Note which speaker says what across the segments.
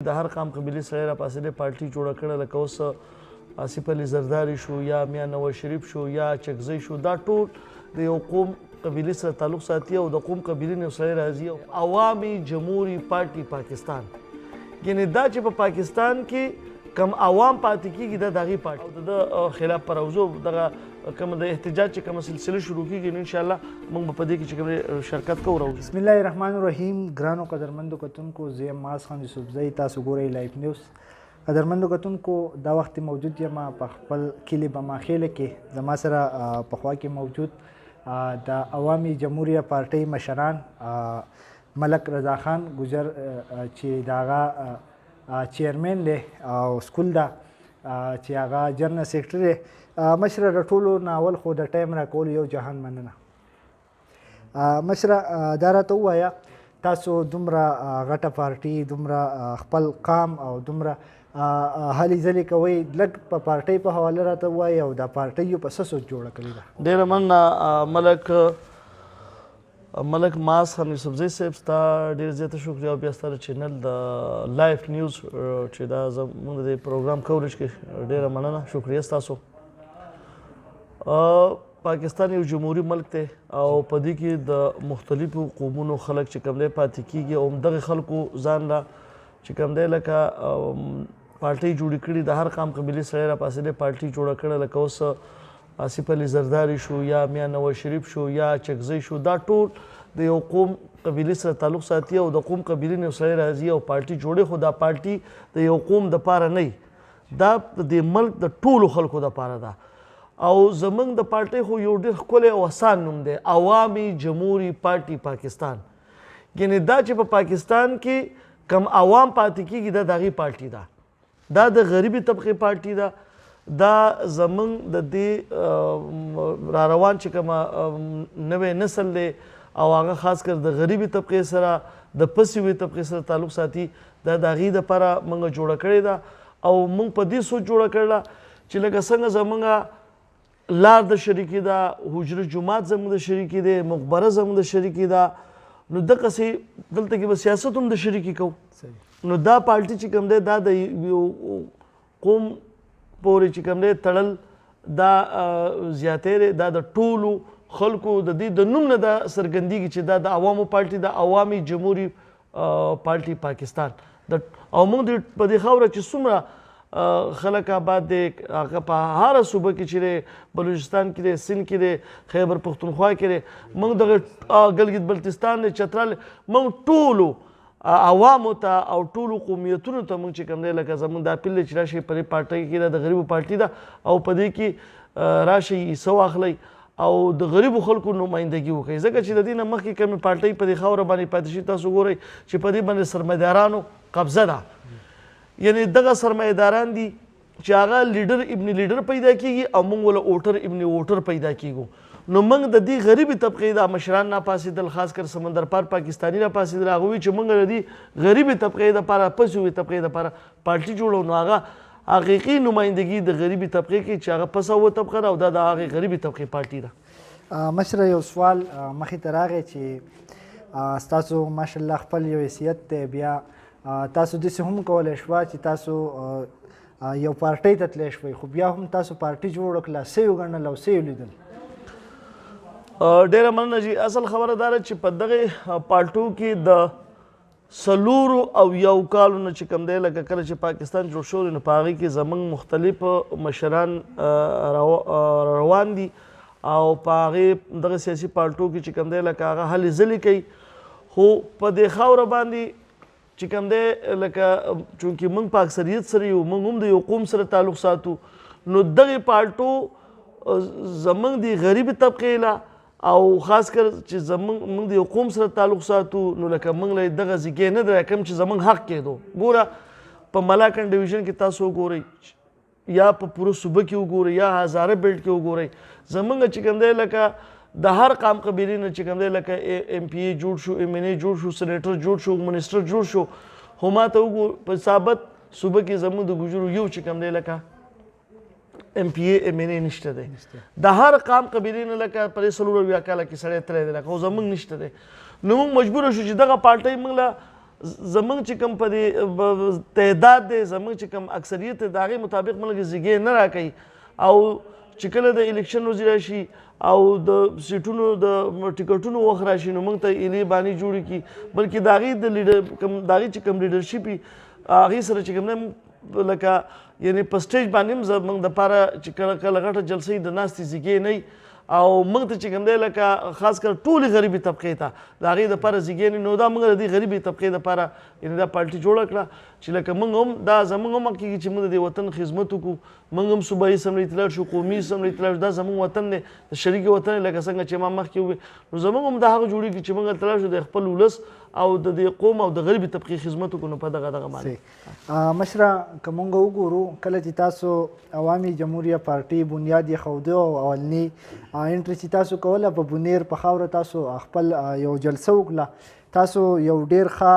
Speaker 1: د هر قام قبیلې سړی راپاڅېدی پارټي جوړه کړه لکه اوس آصف علي زرداري شو یا میاں نواز شریف شو یا چکزی شو دا ټول د یو قوم قبیلې سره تعلق ساتي او د قوم قبیلې نه یو سړی راځي عوامي جمهوري پارټي پاکستان یعنې دا چې په پاکستان کې کم عوام پاتې کېږي دا د هغې پارټي او د خلاف پروزو دغه کوم د احتجاج چې کومه سلسله شروع کېږي نو انشاءالله موږ به په دې کې چې کوم شرکت کوو راوځو.
Speaker 2: بسم الله الرحمن الرحیم. ګرانو قدرمندو کتونکو زه یم معاذ خان یوسفزی، تاسو ګورئ لایف نیوز. قدرمندو کتونکو دا وخت موجود یم په خپل کلي بماخیله کې، زما سره پخوا کې موجود د عوامي جمهوریه پارټۍ مشران ملک رضا خان ګجر چې د هغه چیرمن دی او سکول ده چې هغه جنرال سیکرټري دی. مشره د ټولو ناول خو د ټایم راکولو یو جهان مننه. مشره دا راته ووایه تاسو دومره غټه پارټي، دومره خپل قام او دومره هلې ځلې کوئ، لږ په پارټۍ په حواله راته ووایي او دا پارټۍ په څه سوچ جوړه کړې ده؟
Speaker 1: ډېره مننه ملک معاذ خان یوسفزی صاحب، ستا ډېر زیاته شکریه او بیا ستا د چینل د لایف نیوز چې دا زموږ د پروګرام کوریج کې ډېره مننه، شکریه ستاسو. پاکستان یو جمهوري ملک دی او په دې کې د مختلفو قومونو خلک چې کوم دی پاتې کېږي او همدغې خلکو ځان له چې کوم دی لکه پارټۍ جوړې کړي د هر قام قبیلې سړی راپاڅېدی پارټۍ جوړه کړه لکه اوس آصف علي زرداري شو یا میاں نواز شریف شو یا چکزی شو دا ټول د یو قوم قبیلې سره تعلق ساتي او د قوم قبیلې نه یو سړی راځي او پارټي جوړې خو دا پارټي د یو قوم دپاره نه دا د ملک د ټولو خلکو دپاره ده او زمونږ د پارټۍ خو یو ډېر ښکلی او اسان نوم دی عوامي جمهوري پارټي پاکستان. یعنې دا چې په پاکستان کې کم عوام پاتې کېږي دا د هغې پارټي ده، دا د غریبي طبقې پارټي ده، دا زمونږ د دې را روان چې کومه نوی نسل دی او هغه خاص کر د غریبي طبقې سره د پسې وې طبقې سره تعلق ساتي دا د هغې دپاره موږ جوړه کړې ده او موږ په دې سوچ جوړه کړله چې لکه څنګه زموږ لار د شریکي ده، حجره جومات زموږ د شریکي دی، مقبره زموږ د شریکي ده، نو دقسې دلته کې به سیاست هم د شریکي کوو. نو دا پارټي چې کوم دی دا د یو قوم پورې چې کوم دی تړل دا زیاتی دی، دا د ټولو خلکو د دې د نوم نه دا څرګندېږي چې دا د عوامو پارټي د عوامي جمهوري پارټي پاکستان او موږ په دې خاوره چې څومره خلک آباد دی هغه په هره صوبه کې چې دی، بلوچستان کې دی، سند کې دی، خیبر پښتونخوا کې دی، موږ دغه ګلګت بلتستان دی، چترال، موږ ټولو عوامو ته او ټولو قومیتونو ته موږ چې کوم دی لکه زموږ دا اپیل دی چې راشئ په دې پارټۍ کې دا د غریبو پارټي ده او په دې کې راشئ حصه واخلئ او د غریبو خلکو نمایندګي وکړئ ځکه چې د دې نه مخکې کومې پارټۍ په دې خاوره باندې پاتې شي تاسو ګورئ چې په دې باندې سرمایهدارانو قبضه ده. یعنې دغه سرمایهداران دي چې هغه لیډر ابن لیډر پیدا کېږي او موږ وله ووټر ابن ووټر پیدا کېږو. نو موږ د دې غریبې طبقې دا مشران راپاڅېدل، خاص کر سمندر پار پاکستاني راپاڅېدل، هغه وایي چې موږ د دې غریبې طبقې دپاره پسې وې طبقې دپاره پارټي جوړو. نو هغه حقیقي نمایندګي د غریبې طبقې کې چې هغه پسه وه طبقه ده او دا د هغې غریبې طبقې پارټي ده.
Speaker 2: مشره یو سوال مخې ته راغی چې ستاسو ماشاءالله خپل یو حیثیت دی، بیا تاسو داسې هم کولی شوه چې تاسو یو پارټۍ ته تللی شوئ خو بیا هم تاسو پارټي جوړه کړله، څه یې وګڼل او څه یې ولیدل؟
Speaker 1: ډېره مننه جي. اصل خبره دا ده چې په دغې پارټو کې د 401 کالو نه چې کوم دی لکه کله چې پاکستان جوړ شوی نو په هغې کې زموږ مختلف مشران روان دي او په هغې دغه سیاسي پارټو کې چې کوم دی لکه هغه هلې ځلې کوي خو په دې خاوره باندې چې کوم دی لکه چونکې موږ په اکثریت سره یو، موږ هم د یو قوم سره تعلق ساتو، نو دغې پارټو زموږ د غریبې طبقې له او خاص کر چې موږ د یو قوم سره تعلق ساتو نو لکه موږ له دغه ځګی نه دی راکم چې زموږ حق کېدو. ګوره په ملاکنډ ډویژن کې تاسو وګورئ یا په پوره صوبه کې وګورئ یا هزاره بیلټ کې وګورئ زموږ چې کوم دی لکه د هر قام قبیلې نه چې کوم دی لکه ایم پی ای جوړ شو، ایم این ای جوړ شو، سینیټر جوړ شو، منسټر جوړ شو، خو ما ته وګور په ثابت صوبه کې زموږ د ګوجرو یو چې کوم دی لکه ایم پی ای ایم این ای نشته دی. د هر قام قبیلې نه لکه په دې 4 کاله کې سړی تللی دی لکه خو زموږ نشته دی. نو موږ مجبوره شو چې دغه پارټۍ موږ له زمونږ چې کوم په دې تعداد دی زمونږ چې کوم اکثریت دی د هغې مطابق ملګې زیږې نه راکوي او چې کله د الیکشن وزیر راشي او د سیټونو د ټکټونو وخت راشي نو موږ ته ایلې بانې جوړې کړي بلکې د هغې د هغې چې کوم لیډرشپ وي هغې سره چې کوم دی لکه یعنې په سټیج باندې هم زموږ دپاره چې کله کله غټه جلسه د ناستې زیږې نه وي او موږ ته چې کوم دی لکه خاص کر ټولې غریبې طبقې ته د هغې دپاره زیږې نه نو دا موږ د دې غریبې طبقې دپاره یعنې دا پارټي جوړه کړه چې لکه موږ هم دا زموږ هم حق کېږي چې موږ د دې وطن خدمت وکړو موږ هم صوبایي اسمبلۍ ته لاړ شو قومي اسمبلۍ ته لاړ شو دا زموږ وطن دی د شریکې وطن دی لکه څنګه چې ما مخکې وویل نو زموږ هم دا هغه جوړېږي چې موږ هلته لاړ شو د خپل ولس او د دې قوم او د غریبې طبقې خدمت وکړو نو په دغه باندې
Speaker 2: مشره که موږ وګورو کله چې تاسو عوامي جمهوریه پارټي بنیاد یې ښوده او اولني انټري چې تاسو کوله په بونیر په خاوره تاسو خپل یو جلسه وکړه تاسو یو ډېر ښه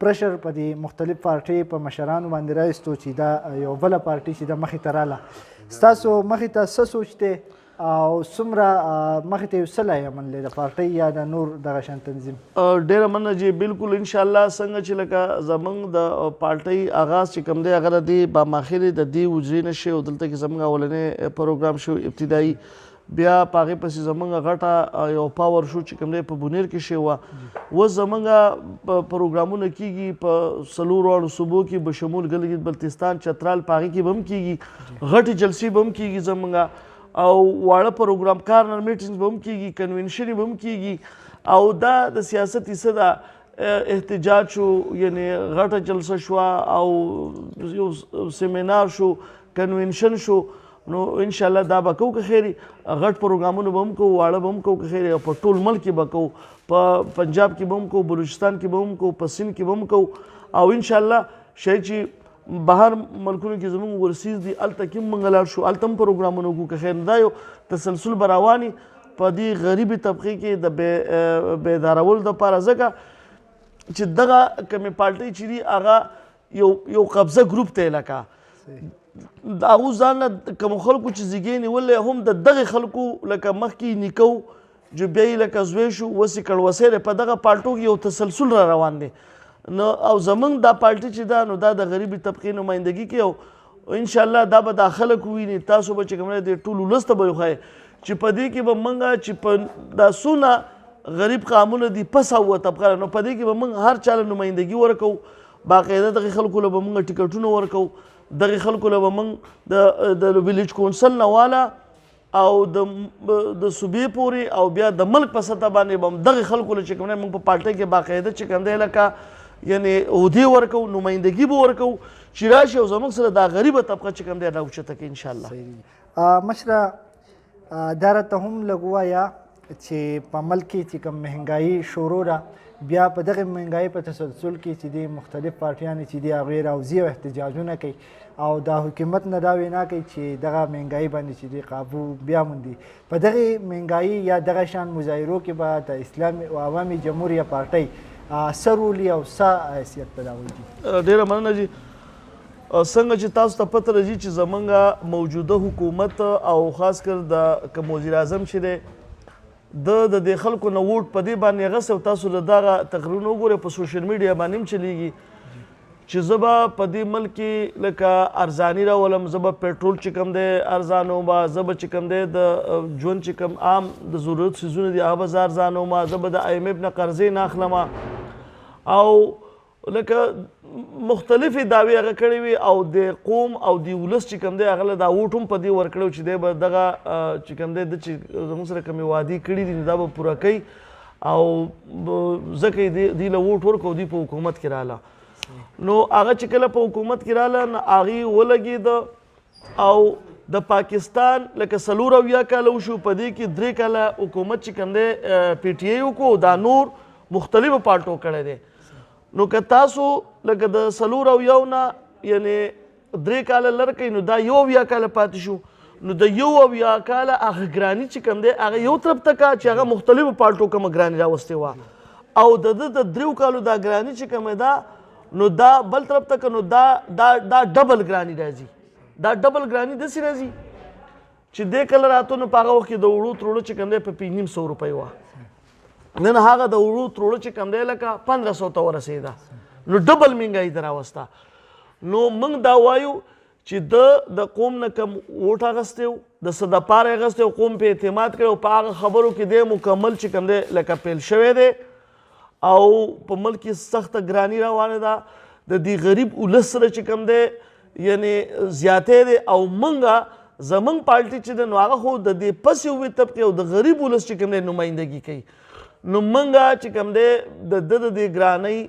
Speaker 2: پرشر په دې مختلف پارټۍ په مشرانو باندې راایستو چې دا یو بله پارټۍ چې د مخې ته راله ستاسو مخې ته څه سوچ دی او څومره مخې ته یو څه لایمن دی د پارټۍ یا د نور دغه شان تنظیم
Speaker 1: ډېره مننه چې بالکل انشاءالله څنګه چې لکه زموږ د پارټۍ آغاز چې کوم دی هغه د دې باماخرې د دې وجرې نه شوی او دلته کې زموږ اولنی پروګرام شو ابتدایي بیا په هغې پسې زموږ غټه یو پاور شو چې کوم دی په بونیر کې شوی وه اوس زموږ پروګرامونه کېږي په څلورو واړو صوبو کې بشمول ګلګت بلتستان چترال په هغې کې به هم کېږي غټې جلسې به هم کېږي زموږ او واړه پروګرام کارنر میټینګز به هم کېږي کنوینشنې به هم کېږي او دا د سیاست حصه ده احتجاج شو یعنې غټه جلسه شوه او یو سیمینار شو کنوینشن شو نو انشاءالله دا به کوو که خیري غټ پروګرامونه به هم کوو واړه به هم کوو که خیري او په ټول ملک کې به کوو په پنجاب کې به هم کوو بلوچستان کې به هم کوو په سند کې به هم کوو او انشاءالله شاید چې بهر ملکونو کې زموږ ورسیز دي هلته کې هم موږ لاړ شو هلته هم پروګرامونه وکړو که خیر دا یو تسلسل به رواني په دې غریبې طبقې کې د بیدارولو دپاره ځکه چې دغه کومې پارټۍ چې دي هغه یو قبضه ګروپ دی لکه د هغو ځان نه کومو خلکو چې زیږې نیولې هم د دغې خلکو لکه مخکې نیکو چې بیا یې لکه زوی شو اوس یې کړوسی دی په دغه پارټو کې یو تسلسل را روان دی نو او زمونږ دا پارټي چې ده نو دا د غریبې طبقې نمایندګي کوي او انشاءالله دا به دا خلک وویني تاسو به چې کوم دی ټول ولس ته به یې وښایي چې په دې کې به موږ چې په دا څونه غریب قامونه دي پس اوه طبقه نو په دې کې به موږ هر چا له نمایندګي ورکوو باقاعده دغې خلکو له به موږ ټکټونه ورکوو دغې خلکو له به موږ د ویلیج کونسل نه واله او د صوبې پورې او بیا د ملک په سطح باندې به هم دغې خلکو له چې کوم دی موږ په پارټۍ کې باقاعده چې کوم دی لکه یعنې عهدې ورکوو نمایندګي به ورکوو چې راشي او زموږ سره دا غریبه طبقه چې کوم دی راوچته کړي انشاءالله
Speaker 2: مشره دا راته هم لږ ووایه چې په ملک کې چې کوم مهنګایي شروع ده بیا په دغه مهنګایي په تسلسل کې چې دی مختلف پارټیانې چې دي هغې راوځي او احتجاجونه کوي او دا حکومت نه دا وینا کوي چې دغه مهنګایي باندې چې دی قابو بیا موندي په دغې مهنګایي یا دغه شان مظاهرو کې به د اسلامي او عوامي جمهوریه پارټۍ څه رول او څه حیثیت پیدا وکړي
Speaker 1: ډېره مننه جي څنګه چې تاسو ته پته راځي چې زمونږ موجوده حکومت او خاص کر د کوم وزیر اعظم چې دی د دې خلکو نه ووټ په دې باندې اخیستی او تاسو له دغه تقریرونه وګورئ په سوشل میډیا باندې هم چلیږي چې زه به په دې ملک کې لکه ارزاني راولم زه به پټرول چې کوم دی ارزانوم زه به چې کوم دی د ژوند چې کوم عام د ضرورت څیزونه دي هغه به زه ارزانوم زه به د IMF نه قرضې نه اخلم او لکه مختلفې دعوې هغه کړې وي او د قوم او د ولس چې کوم دی هغه له دا ووټ هم په دې ورکړی چې دی به دغه چې کوم دی د چې زموږ سره کومې وعدې کړي دي نو دا به پوره کوي او ځکه یې دوی له ووټ ورکړو دوی په حکومت کې راله نو هغه چې کله په حکومت کې راله نو هغې ولګېده او د پاکستان لکه 4 کاله وشو په دې کې 3 کاله حکومت چې کوم دی PTI وکړو دا نور مختلفو پارټو کړی دی نو که تاسو لکه د 4 نه یعنې 3 کاله لر کوي نو دا 1 کاله پاتې شو نو د 1 کاله هغه ګراني چې کوم دی هغه یو طرف ته کا چې هغه مختلفو پارټو کومه ګراني راوستې وه او د 3 کالو دا ګراني چې کومه ده نو دا بل طرف ته که نو دا ډبل ګراني راځي دا ډبل ګراني داسې راځي چې دې کله راته نو په هغه وخت کې د وړو تروړو چې کوم دی په 500 روپۍ وه نن هغه د وړو تروړه چې کوم دی لکه 1500 ته ورسېده نو ډبل مهنګایي ته راوسته نو موږ دا وایو چې د قوم نه کم ووټ اخیستی و د څه دپاره یې اخیستی و قوم پې اعتماد کړی او په هغه خبرو کې دی مکمل چې کوم دی لکه پیل شوی دی او په ملک کې سخته ګراني روانه ده د دې غریب ولس سره چې کوم دی یعنې زیاتی دی او موږ زمونږ پارټي چې دی نو هغه خو د دې پس یوې طبقې او د غریب ولس چې کوم دی نمایندګي کوي نو موږ چې کوم دی د دې ګرانۍ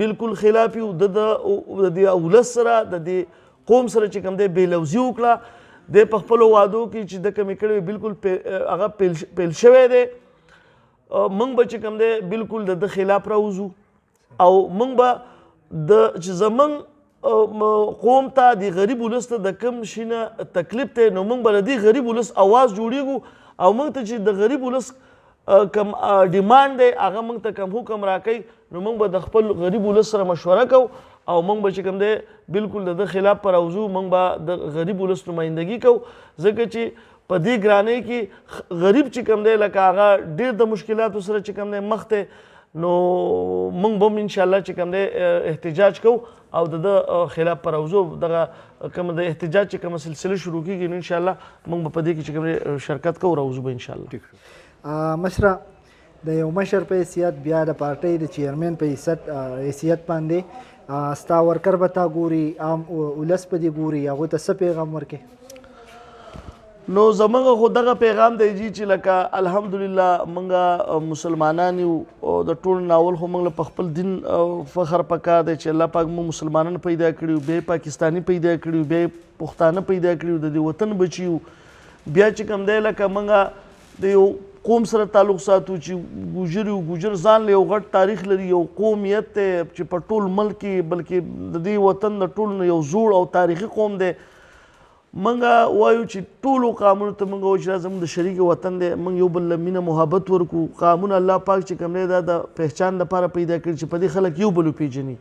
Speaker 1: بالکل خلاف یو د دې ولس سره د دې قوم سره چې کوم دی بېلوزي وکړه دی په خپلو وعدو کې چې د کمې کړی بالکل هغه پیل شوی دی موږ به چې کوم دی بالکل د ده خلاف راوځو او موږ به چې زموږ قوم ته د غریب ولس ته د کوم شي نه تکلیف دی نو موږ به د دې غریب ولس اواز جوړېږو او موږ ته چې د غریب ولس کم ډیمانډ دی هغه موږ ته کم حکم راکوي نو موږ به د خپل غریب ولس سره مشوره کوو او موږ به چې کوم دی بالکل د ده خلاف به راوځو موږ به د غریب ولس نمایندګي کوو ځکه چې په دې ګرانۍ کې غریب چې کوم دی لکه هغه ډېر د مشکلاتو سره چې کوم دی مخ دی نو موږ به هم انشاءالله چې کوم دی احتجاج کوو او د ده خلاف به راوځو دغه کوم د احتجاج چې کومه سلسله شروع کېږي نو انشاءالله موږ به په دې کې چې کوم دی شرکت کوو راوځو به انشاءالله
Speaker 2: مشره د یو مشر په حیثیت بیا د پارټۍ د چیرمین په حیثیت باندې ستا ورکر به تا ګوري عام ولس په دې ګوري هغوی ته څه پیغام ورکې
Speaker 1: نو زمونږ خو دغه پیغام دی چې لکه الحمدلله موږ مسلمانان یو د ټول ناول خو موږ له په خپل دین فخر پکار دی چې الله پاک موږ مسلمانان پیدا کړي بیا پاکستاني پیدا کړي بیا پښتانه پیدا کړي د دې وطن بچي بیا چې کوم دی لکه موږ د یو قوم سره تعلق ساتو چې ګوجر یو ګوجر ځان له یو غټ تاریخ لري یو قومیت دی چې په ټول ملک کې بلکې د دې وطن د ټول نه یو زوړ او تاریخي قوم دی موږ وایو چې ټولو قومونو ته موږ وایو چې دا زموږ د شریک وطن دی موږ یو بل له مینه محبت ورکړو قومونه الله پاک چې کوم دی دا د پہچان لپاره پیدا کړي چې په دې خلک یو بل وپېژني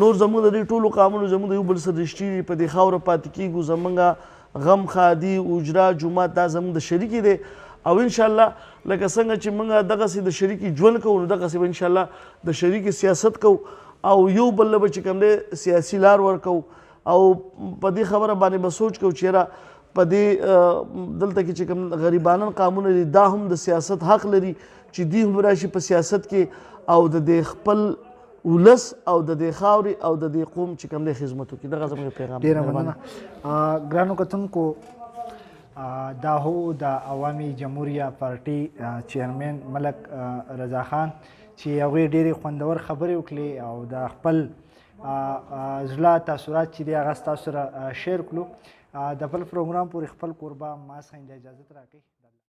Speaker 1: نور زموږ د دې ټولو قومونو زموږ د یو بل سره رښتې دي په دې خاوره پاتې کېږو زموږ غم خادي اجرا جومات دا زموږ د شریکې دی او انشاءالله لکه څنګه چې موږ دغسې د شریکې ژوند کوو نو دغسې به انشاءالله د شریکې سیاست کوو او یو بل له به چې کوم دی سیاسي لار ورکوو او په دې خبره باندې به سوچ کوو چې یاره په دې دلته کې چې کوم غریبانان قومونه دي دا هم د سیاست حق لري چې دوی هم راشي په سیاست کې او د دې خپل ولس او د دې خاورې او د دې قوم چې کوم دی خدمت وکړي دغه زموږ پیغام
Speaker 2: ډېره مننه ګرانو کتونکو دا هو د عوامي جمهوریه پارټي چیرمین ملک رضا خان چې هغوی ډېرې خوندور خبرې وکړې او د خپل زړه تاثرات چې دی هغه ستاسو سره شیر کړو د بل پروګرام پورې خپل کوربه ما څخه اجازت راکړئ